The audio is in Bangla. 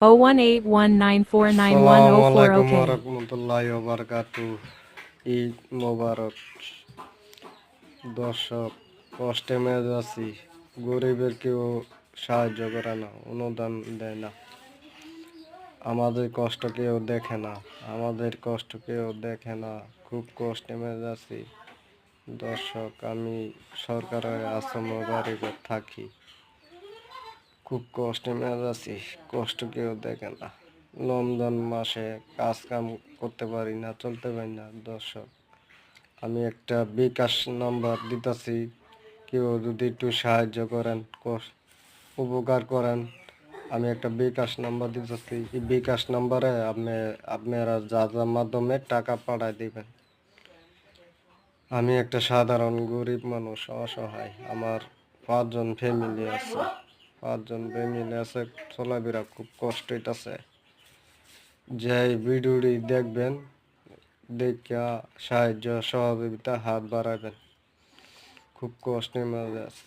আসসালামু আলাইকুম 01819491040. Okay. ওয়া বারাকাতু। ঈদ মোবারক। দর্শক, কষ্টে মেজ আছি। গরিবের কেউ সাহায্য করে না, অনুদান দেয় না। আমাদের কষ্ট কেউ দেখে না, আমাদের কষ্ট কেউ দেখে না। খুব কষ্টে মেজ আছি। দর্শক, আমি সরকারের আশ্রম বাড়িতে থাকি। খুব কষ্টে মেজ আছি, কষ্ট কেউ দেখে না। রমজান মাসে কাজ কাম করতে পারি না, চলতে পারি না। দর্শক, আমি একটা বিকাশ নাম্বার দিতেছি, কেউ যদি একটু সাহায্য করেন, উপকার করেন। আমি একটা বিকাশ নাম্বার দিতেছি, এই বিকাশ নাম্বারে আপনারা যা যা মাধ্যমে টাকা পাঠায় দিবেন। আমি একটা সাধারণ গরিব মানুষ, অসহায়। আমার 5 জন ফ্যামিলি আছে, 5 জন ফ্যামিলি আছে, চলাফেরা খুব কষ্ট হইতাছে। যে ভিডিওটি দেখবেন, দেখা সাহায্য সহযোগিতা হাত বাড়াবেন। খুব কষ্টের মাঝে আছে।